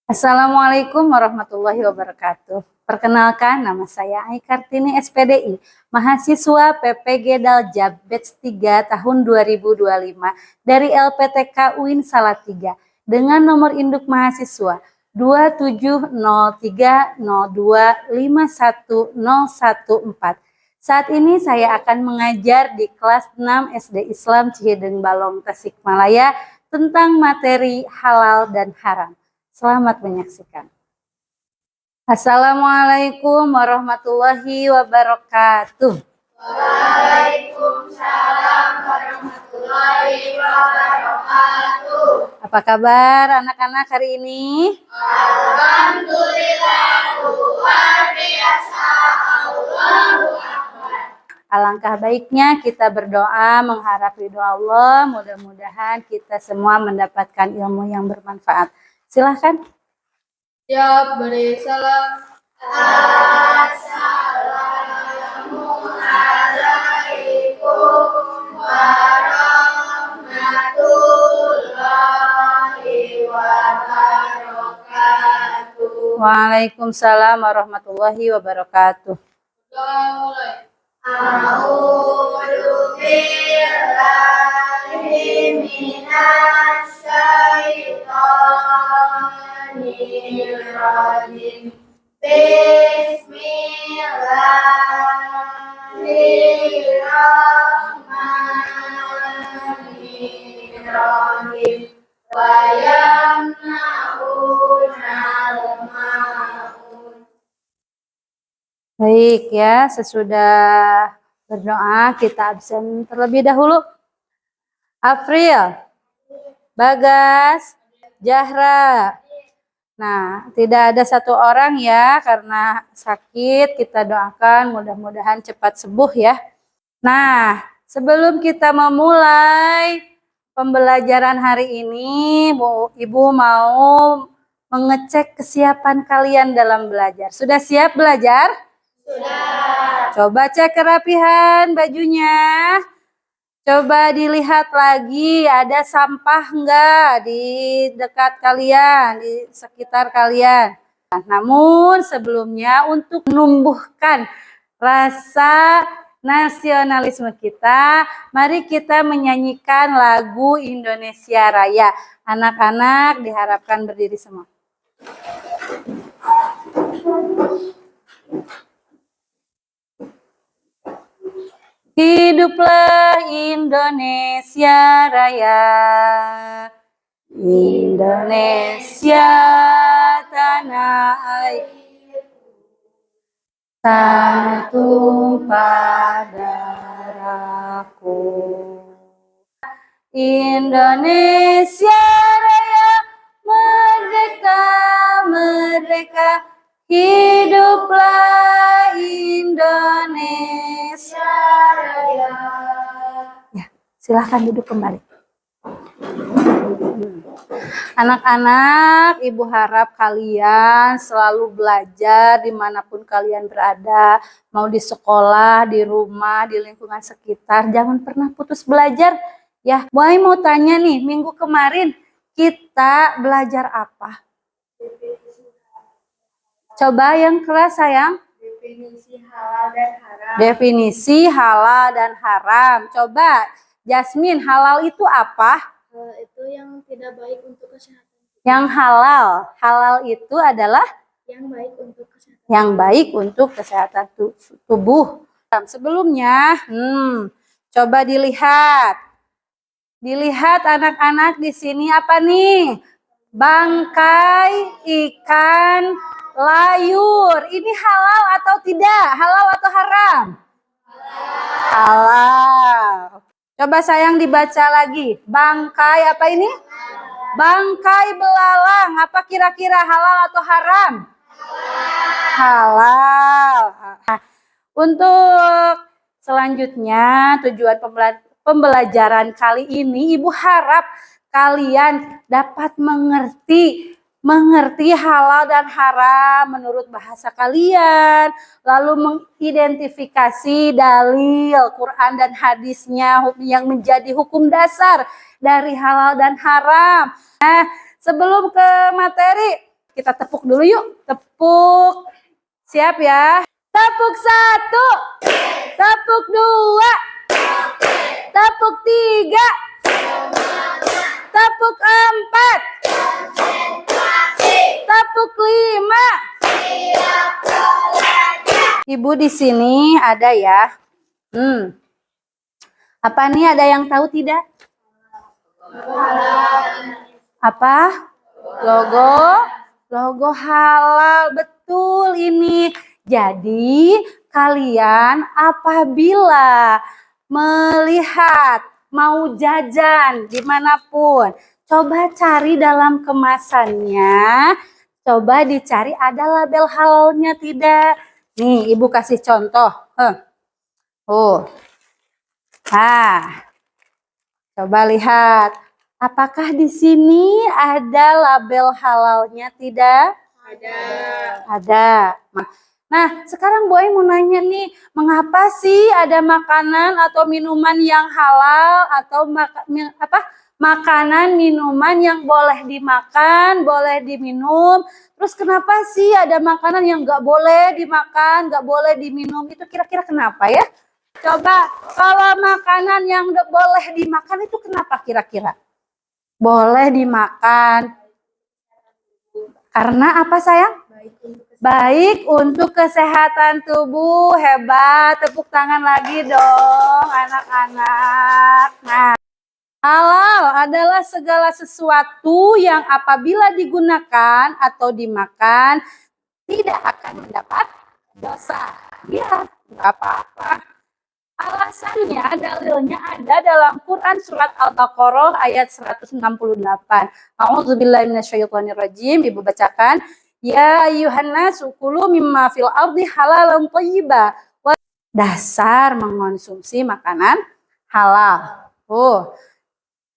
Assalamualaikum warahmatullahi wabarakatuh. Perkenalkan, nama saya Ai Kartini SPDI, mahasiswa PPG Daljab Batch 3 tahun 2025 dari LPTK UIN Salatiga dengan nomor induk mahasiswa 27030251014. Saat ini saya akan mengajar di kelas 6 SD Islam Cihideng Balong Tasikmalaya tentang materi halal dan haram. Selamat menyaksikan. Assalamualaikum warahmatullahi wabarakatuh. Waalaikumsalam warahmatullahi wabarakatuh. Apa kabar anak-anak hari ini? Alhamdulillah, luar biasa. Allahu Akbar. Alangkah baiknya kita berdoa mengharap ridho Allah. Mudah-mudahan kita semua mendapatkan ilmu yang bermanfaat. Silahkan. Siap, beri salam. Assalamualaikum warahmatullahi wabarakatuh. Waalaikumsalam warahmatullahi wabarakatuh. Mulai. A'udzu billahi minasy syaithanir rajim. Bismillahirrahmanirrahim. Wa yamna'unal ma'un. Baik ya, sesudah berdoa kita absen terlebih dahulu. April, Bagas, Jahra. Nah, tidak ada satu orang ya karena sakit. Kita doakan mudah-mudahan cepat sembuh ya. Nah, sebelum kita memulai pembelajaran hari ini, Ibu mau mengecek kesiapan kalian dalam belajar. Sudah siap belajar? Sudah. Coba cek kerapihan bajunya. Coba dilihat lagi ada sampah enggak di dekat kalian, di sekitar kalian. Namun sebelumnya untuk menumbuhkan rasa nasionalisme kita, mari kita menyanyikan lagu Indonesia Raya. Anak-anak diharapkan berdiri semua. Hiduplah Indonesia Raya, Indonesia tanah air, tanah tumpah darahku. Indonesia Raya, merdeka, merdeka, hiduplah Indonesia Raya. Ya, silahkan duduk kembali. Anak-anak, Ibu harap kalian selalu belajar dimanapun kalian berada, mau di sekolah, di rumah, di lingkungan sekitar, jangan pernah putus belajar. Ya, Bu Ai mau tanya nih, minggu kemarin kita belajar apa? Coba yang keras sayang. Definisi halal dan haram. Definisi halal dan haram. Coba, Jasmine, halal itu apa? Halal itu yang tidak baik untuk kesehatan. Yang halal. Halal itu adalah yang baik untuk kesehatan. Yang baik untuk kesehatan tubuh. Sebelumnya, coba dilihat. Dilihat anak-anak di sini apa nih? Bangkai ikan layur. Ini halal atau tidak? Halal atau haram? Halal. Coba sayang dibaca lagi. Bangkai apa ini? Bangkai belalang. Apa kira-kira halal atau haram? Halal. Untuk selanjutnya tujuan pembelajaran kali ini Ibu harap kalian dapat mengerti halal dan haram menurut bahasa kalian, lalu mengidentifikasi dalil Quran dan hadisnya yang menjadi hukum dasar dari halal dan haram. Nah, sebelum ke materi, Kita tepuk dulu yuk. Tepuk. Siap ya. Tepuk 1. Tepuk 2. Tepuk 3. Tepuk 4. Tepuk 5. Ibu di sini ada ya. Apa nih, ada yang tahu tidak? Apa? Logo halal, betul ini. Jadi kalian apabila melihat mau jajan dimanapun, coba cari dalam kemasannya, coba dicari ada label halalnya tidak. Nih ibu kasih contoh. Nah, coba lihat. Apakah di sini ada label halalnya tidak? Ada. Nah, sekarang Bu Ai mau nanya nih, mengapa sih ada makanan atau minuman yang halal atau makanan minuman yang boleh dimakan, boleh diminum? Terus kenapa sih ada makanan yang nggak boleh dimakan, nggak boleh diminum? Itu kira-kira kenapa ya? Coba, kalau makanan yang boleh dimakan itu kenapa kira-kira? Boleh dimakan. Karena apa sayang? Baik untuk kesehatan tubuh. Hebat. Tepuk tangan lagi dong anak-anak. Nah, halal adalah segala sesuatu yang apabila digunakan atau dimakan tidak akan mendapat dosa. Ya, nggak apa-apa. Alasannya, dalilnya ada dalam Quran surat Al-Baqarah ayat 168. A'udzubillahi minasyaitonirrajim. Ibu bacakan. Ya ayyuhan nasu kulu mimma fil ardi halalan thayyiba. Dasar mengonsumsi makanan halal.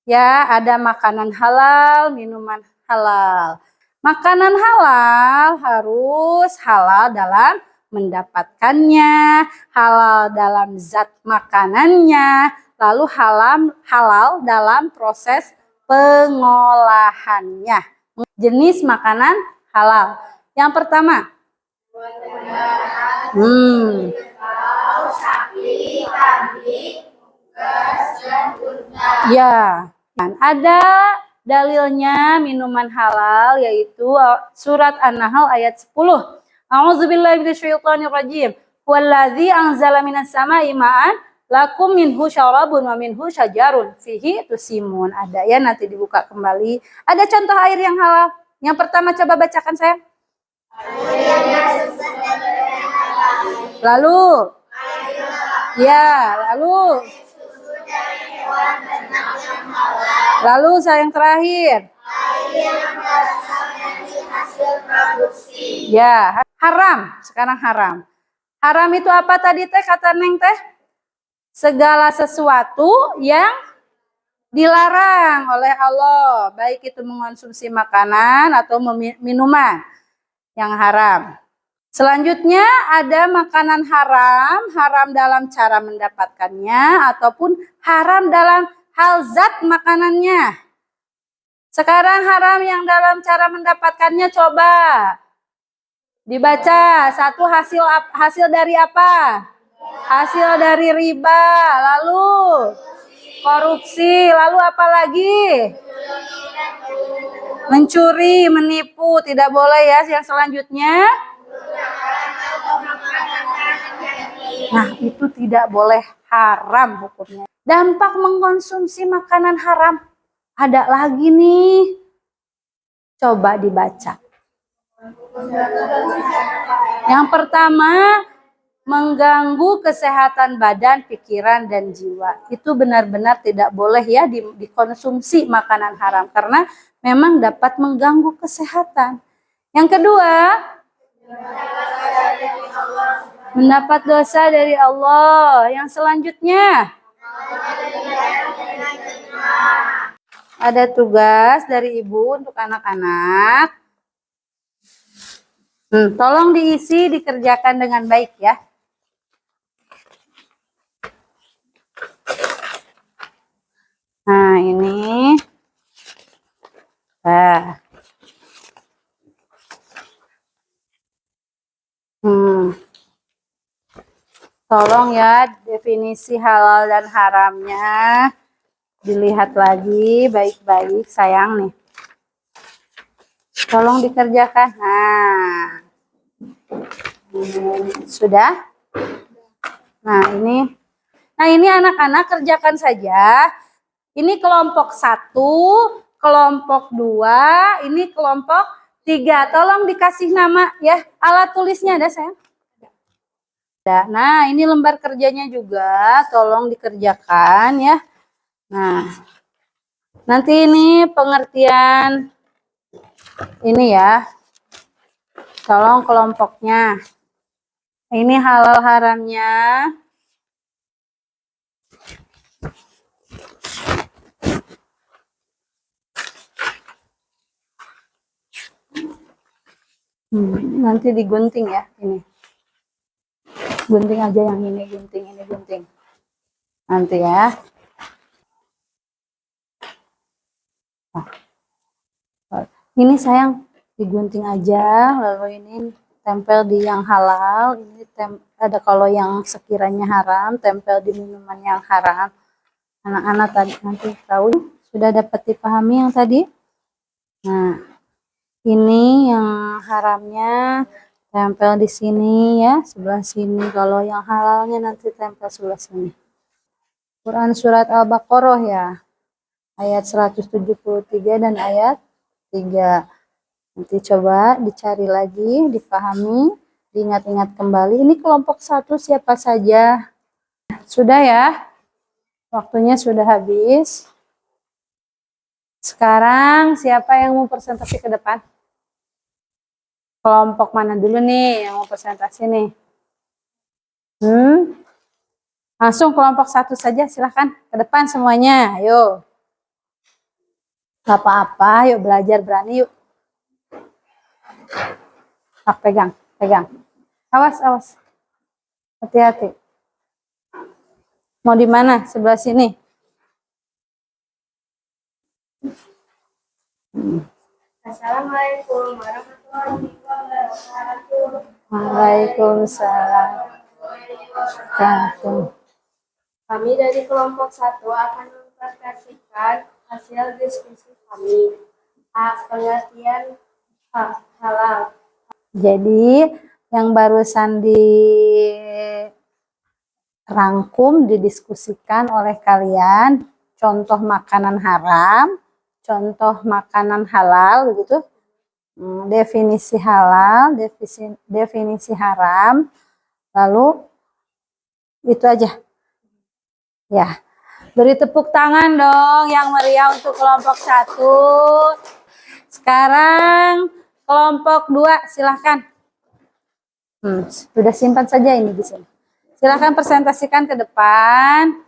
Ya, ada makanan halal, minuman halal. Makanan halal harus halal dalam mendapatkannya, halal dalam zat makanannya, lalu halal dalam proses pengolahannya. Jenis makanan halal. Yang pertama, ya, ada dalilnya minuman halal yaitu surat An-Nahl ayat 10. A'udzubillahi minasyaitonirrajim. Wallazi anzala minas sama'i ma'an lakum minhu syarabun wa minhu syajarun fihi tusimun. Ada ya, nanti dibuka kembali. Ada contoh air yang halal. Yang pertama coba bacakan saya. Lalu lalu saya yang terakhir. Ya, haram. Sekarang haram. Haram itu apa tadi teh kata Neng teh? Segala sesuatu yang dilarang oleh Allah, baik itu mengonsumsi makanan atau minuman yang haram. Selanjutnya ada makanan haram, haram dalam cara mendapatkannya ataupun haram dalam hal zat makanannya. Sekarang haram yang dalam cara mendapatkannya coba dibaca. Satu hasil dari apa? Hasil dari riba, lalu korupsi, lalu apa lagi? Mencuri, menipu, tidak boleh ya. Yang selanjutnya, nah itu tidak boleh, haram hukumnya. Dampak mengkonsumsi makanan haram ada lagi nih. Coba dibaca. Yang pertama, mengganggu kesehatan badan, pikiran, dan jiwa. Itu benar-benar tidak boleh ya dikonsumsi makanan haram karena memang dapat mengganggu kesehatan. Yang kedua, mendapat dosa dari Allah. Yang selanjutnya, ada tugas dari ibu untuk anak-anak. Tolong diisi, dikerjakan dengan baik ya. Nah ini. Nah. Tolong ya definisi halal dan haramnya dilihat lagi baik-baik sayang nih. Tolong dikerjakan. Nah, sudah? Nah ini anak-anak kerjakan saja. Ini kelompok 1, kelompok 2, ini kelompok 3. Tolong dikasih nama ya. Alat tulisnya ada sayang? Nah, ini lembar kerjanya juga, tolong dikerjakan ya. Nah, nanti ini pengertian ini ya. Tolong kelompoknya. Ini halal haramnya. Nanti digunting ya ini. Gunting aja yang ini gunting. Nanti ya. Ini sayang digunting aja, lalu ini tempel di yang halal. Ini ada kalau yang sekiranya haram, tempel di minuman yang haram. Anak-anak tadi nanti tahu sudah dapat dipahami yang tadi. Nah, ini yang haramnya tempel di sini ya, sebelah sini. Kalau yang halalnya nanti tempel sebelah sini. Quran surat Al-Baqarah ya. Ayat 173 dan ayat 3. Nanti coba dicari lagi, dipahami, diingat-ingat kembali. Ini kelompok 1 siapa saja? Sudah ya? Waktunya sudah habis. Sekarang siapa yang mau presentasi ke depan? Kelompok mana dulu nih yang mau presentasi nih? Langsung kelompok 1 saja, silahkan ke depan semuanya. Ayo. Gak apa-apa, yuk belajar berani yuk. Pegang. Awas. Hati-hati. Mau di mana? Sebelah sini. Assalamualaikum warahmatullahi wabarakatuh. Waalaikumsalam. Kami dari kelompok 1 akan mempresentasikan hasil diskusi kami. Pengertian halal. Jadi yang barusan dirangkum, didiskusikan oleh kalian, contoh makanan haram, contoh makanan halal, begitu. Definisi halal, definisi haram, lalu itu aja. Ya, beri tepuk tangan dong yang meriah untuk kelompok 1. Sekarang kelompok 2, silahkan. Sudah simpan saja ini di sini. Silahkan presentasikan ke depan.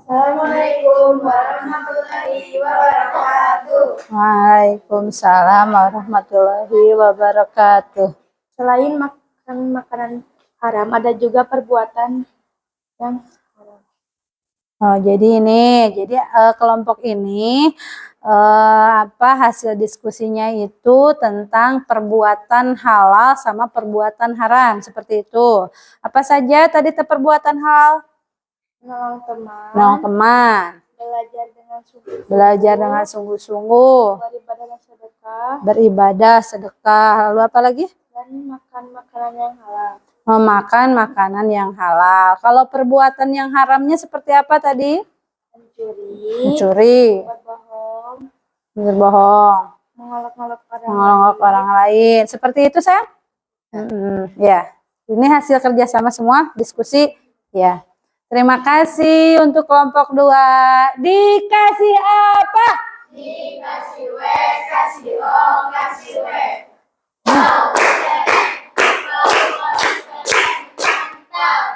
Assalamualaikum warahmatullahi wabarakatuh. Waalaikumsalam warahmatullahi wabarakatuh. Selain makan makanan haram, ada juga perbuatan yang haram. Jadi kelompok ini hasil diskusinya itu tentang perbuatan halal sama perbuatan haram, seperti itu. Apa saja tadi perbuatan halal? Menolong teman. Belajar dengan sungguh-sungguh. Beribadah sedekah. Lalu apa lagi? Dan makan makanan yang halal. Memakan makanan yang halal. Kalau perbuatan yang haramnya seperti apa tadi? Mencuri. Berbohong. Mengolok-olok orang lain. Seperti itu, sayang? Ya. Ini hasil kerjasama semua, diskusi. Ya. Terima kasih untuk kelompok 2. Dikasih apa? Dikasih W, kasih O, kasih W.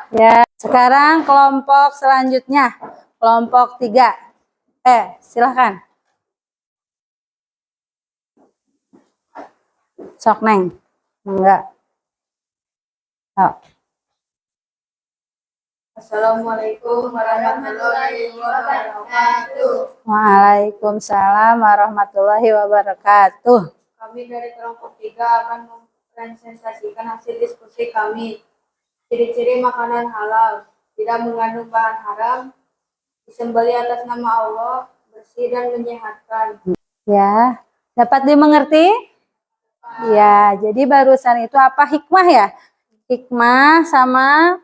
Ya, sekarang kelompok selanjutnya. Kelompok 3. Silahkan. Sok Neng. Enggak. Assalamualaikum warahmatullahi wabarakatuh. Waalaikumsalam warahmatullahi wabarakatuh. Kami dari kelompok 3 akan mempresentasikan hasil diskusi kami. Ciri-ciri makanan halal, tidak mengandung bahan haram, disembelih atas nama Allah, bersih dan menyehatkan. Ya, dapat dimengerti? Ya, jadi barusan itu apa hikmah ya? Hikmah sama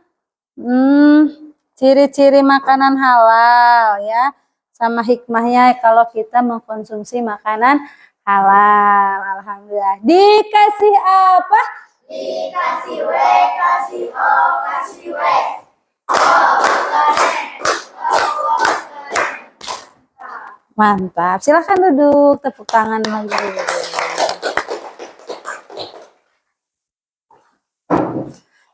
ciri-ciri makanan halal ya. Sama hikmahnya kalau kita mengkonsumsi makanan halal. Alhamdulillah. Dikasih apa? Dikasih W, kasih O, kasih W. Mantap. Silahkan duduk. Tepuk tangan lagi.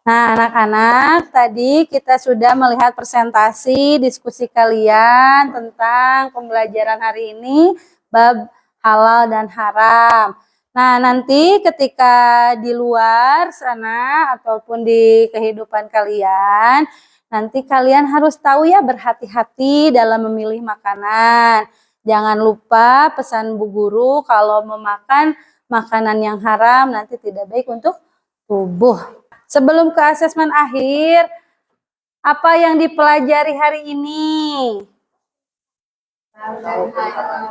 Nah, anak-anak, tadi kita sudah melihat presentasi diskusi kalian tentang pembelajaran hari ini, bab halal dan haram. Nah, nanti ketika di luar sana ataupun di kehidupan kalian, nanti kalian harus tahu ya berhati-hati dalam memilih makanan. Jangan lupa pesan Bu Guru kalau memakan makanan yang haram nanti tidak baik untuk tubuh. Sebelum ke asesmen akhir, apa yang dipelajari hari ini?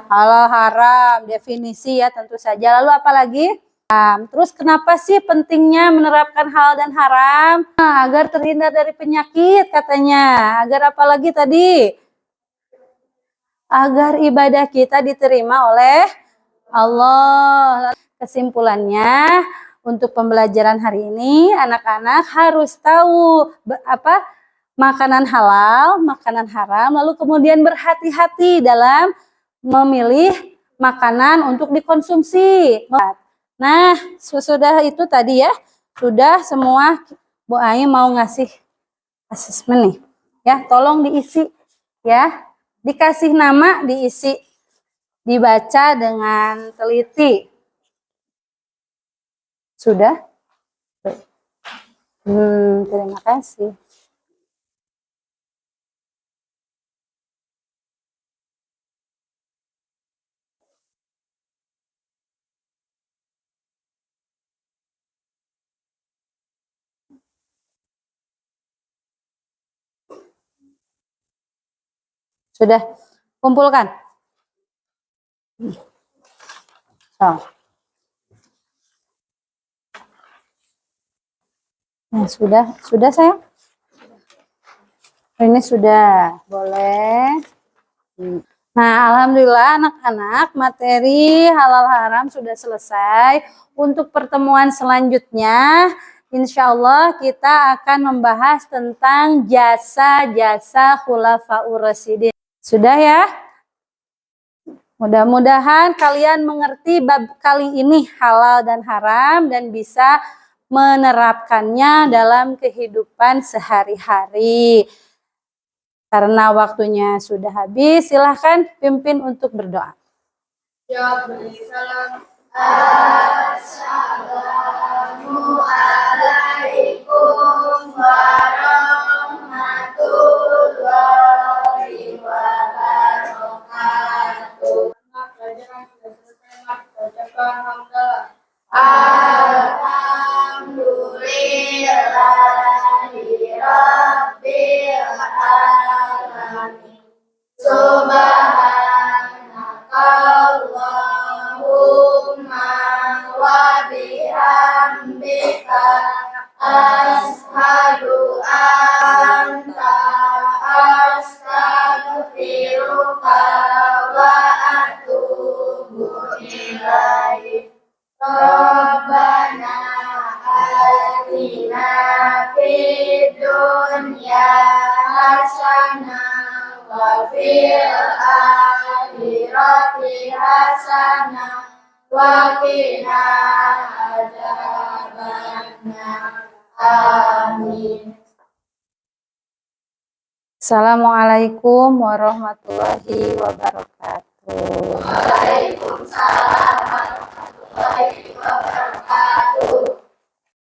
Halal haram, definisi ya tentu saja. Lalu apa lagi? Terus kenapa sih pentingnya menerapkan halal dan haram? Nah, agar terhindar dari penyakit katanya. Agar apa lagi tadi? Agar ibadah kita diterima oleh Allah. Kesimpulannya, untuk pembelajaran hari ini, anak-anak harus tahu apa makanan halal, makanan haram, lalu kemudian berhati-hati dalam memilih makanan untuk dikonsumsi. Nah, sudah itu tadi ya, sudah semua. Bu Ai mau ngasih asesmen nih, ya, tolong diisi, ya, dikasih nama, diisi, dibaca dengan teliti. Sudah? Terima kasih. Sudah, kumpulkan. So. Nah, sudah sayang? Ini sudah, boleh. Nah, alhamdulillah anak-anak, materi halal haram sudah selesai. Untuk pertemuan selanjutnya, insya Allah kita akan membahas tentang jasa-jasa khulafaur rasyidin. Sudah ya? Mudah-mudahan kalian mengerti bab kali ini halal dan haram dan bisa menerapkannya dalam kehidupan sehari-hari. Karena waktunya sudah habis, silahkan pimpin untuk berdoa. Ya, salam. Assalamualaikum warahmatullahi wabarakatuh. Pelajaran sudah selesai, kita ucapkan alhamdulillah. Alhamdulillahirabbil alamin. Subhanakallahumma wa bihamdika ashhadu anta astaghfiruka wa atubu ilaik. Rabbana atina fid dunya hasanah wa fil akhirati hasanah wa qina adzabannar. Amin. Assalamualaikum warahmatullahi wabarakatuh. Waalaikumsalam warahmatullahi wabarakatuh.